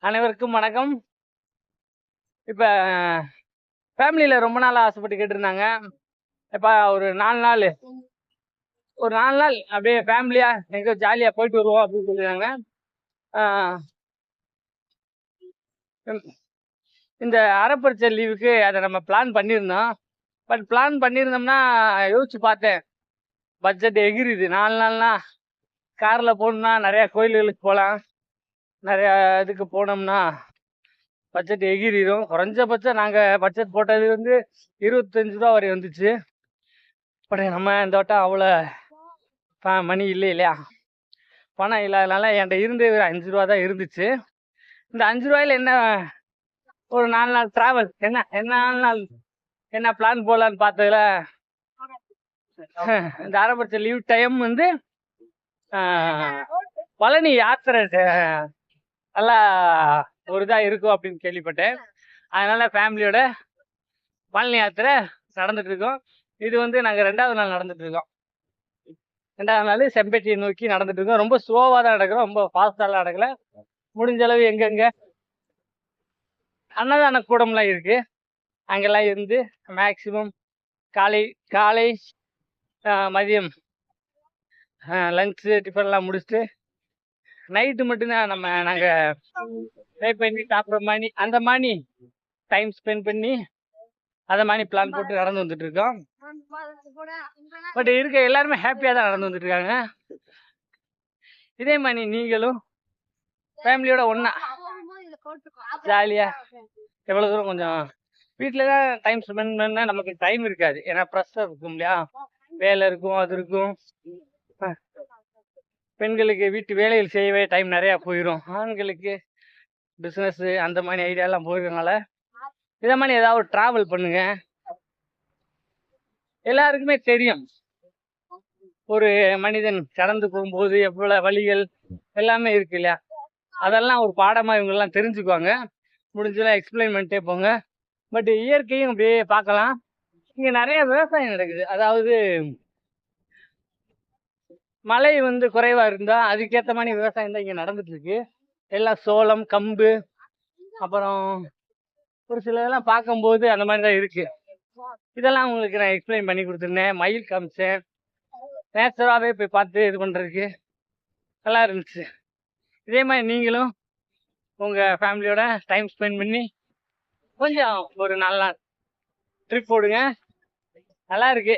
அனைவருக்கும் வணக்கம். இப்ப ஃபேமிலியில ரொம்ப நாளா ஆசைப்பட்டு கேட்டிருந்தாங்க. எப்பா ஒரு 4 நாள் அப்படியே ஃபேமிலியா எங்க ஜாலியா போயிட்டு வருவோம் அப்படின்னு சொல்லியிருந்தாங்க. ஆ ம் இந்த அரைப்பரிச்சை லீவுக்கு அத நம்ம பிளான் பண்ணியிருந்தோம். பட் பிளான் பண்ணியிருந்தோம்னா யோசிச்சு பார்த்தேன். பட்ஜெட் எகிறுது. 4 நாள்னா கார்ல போணும்னா நெறைய கோயில்களுக்கு போலாம். நெறைய இதுக்கு போனோம்னா பட்ஜெட் எகிறிரும். குறைஞ்சபட்சம் நாங்க பட்ஜெட் போட்டது வந்து ரூ. 25 வரை வந்துச்சு. பட் நம்ம இந்த வட்டம் அவ்வளோ மணி இல்லையா? பணம் இல்லாதனால என்கிட்ட இருந்து ஒரு ரூ. 5 தான் இருந்துச்சு. இந்த ரூ. 5ல என்ன ஒரு 4 நாள் டிராவல் என்ன 4 நாள் என்ன பிளான் போடலான்னு பார்த்ததுல இந்த ஆரம்பத்த லீவ் டைம் வந்து பழனி யாத்திரை நல்லா ஒரு இதாக இருக்கும் அப்படின்னு கேள்விப்பட்டேன். அதனால ஃபேமிலியோட பழனி யாத்திரை நடந்துட்டு இருக்கோம். இது வந்து நாங்கள் 2வது நாள் நடந்துட்டு இருக்கோம். 2வது நாள் செம்பட்டியை நோக்கி நடந்துட்டு இருக்கோம். ரொம்ப ஸ்லோவாக தான் நடக்கிறோம். ரொம்ப ஃபாஸ்டாலாம் நடக்கல. முடிஞ்ச அளவு எங்கெங்க அன்னதான கூடம்லாம் இருக்கு. அங்கெல்லாம் இருந்து மேக்சிமம் காலை காலை மதியம் லஞ்சு டிஃபன்லாம் முடிச்சுட்டு நைட்டு மட்டும்தான் நாங்கள் ட்ரை பண்ணி சாப்பிட்ற மாதிரி அந்த மாதிரி டைம் ஸ்பெண்ட் பண்ணி அதை மாதிரி பிளான் போட்டு நடந்து வந்துட்டு இருக்கோம். பட் இருக்க எல்லாருமே ஹாப்பியாக தான் நடந்து வந்துட்டு இருக்காங்க. இதே மாதிரி நீங்களும் ஃபேமிலியோட ஒன்றா ஜாலியாக எவ்வளோ தூரம் கொஞ்சம் வீட்டில் தான் டைம் ஸ்பெண்ட் பண்ணால் நமக்கு டைம் இருக்காது. ஏன்னா ப்ரெஷர் இருக்கும் இல்லையா? வேலை இருக்கும், அது இருக்கும். பெண்களுக்கு வீட்டு வேலைகள் செய்யவே டைம் நிறையா போயிடும். ஆண்களுக்கு பிஸ்னஸ்ஸு அந்த மாதிரி ஐடியாலாம் போயிருக்கனால இதை மாதிரி ஏதாவது ஒரு ட்ராவல் பண்ணுங்க. எல்லாருக்குமே தெரியும் ஒரு மனிதன் கடந்து போகும்போது எவ்வளோ வழிகள் எல்லாமே இருக்கு இல்லையா? அதெல்லாம் ஒரு பாடமாக இவங்கெல்லாம் தெரிஞ்சுக்குவாங்க. முடிஞ்செல்லாம் எக்ஸ்பிளைன் பண்ணிட்டே போங்க. பட் இயற்கையும் அப்படியே பார்க்கலாம். இங்கே நிறைய விவசாயம் நடக்குது. அதாவது மழை வந்து குறைவாக இருந்தால் அதுக்கேற்ற மாதிரி விவசாயம் தான் இங்கே நடந்துட்டு இருக்கு. எல்லாம் சோளம், கம்பு, அப்புறம் ஒரு சில இதெல்லாம் பார்க்கும்போது அந்த மாதிரி தான் இருக்கு. இதெல்லாம் உங்களுக்கு நான் எக்ஸ்பிளைன் பண்ணி கொடுத்துருந்தேன். மயில் காமிச்சேன். நேச்சுராகவே போய் பார்த்து இது பண்ணுறதுக்கு நல்லா இருந்துச்சு. இதே மாதிரி நீங்களும் உங்கள் ஃபேமிலியோட டைம் ஸ்பெண்ட் பண்ணி கொஞ்சம் ஒரு 4 நாள் ட்ரிப் போடுங்க. நல்லா இருக்கு.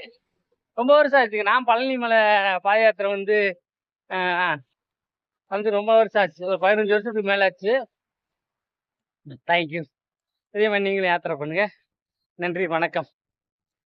ரொம்ப வருஷம் ஆச்சுங்க. நான் பழனி மலை பாத யாத்திரை வந்து ரொம்ப வருஷம் ஆச்சு. ஒரு 15 வருஷத்துக்கு மேலே ஆச்சு. தேங்க்யூ. இதே மாதிரி நீங்களும் யாத்திரை பண்ணுங்க. நன்றி, வணக்கம்.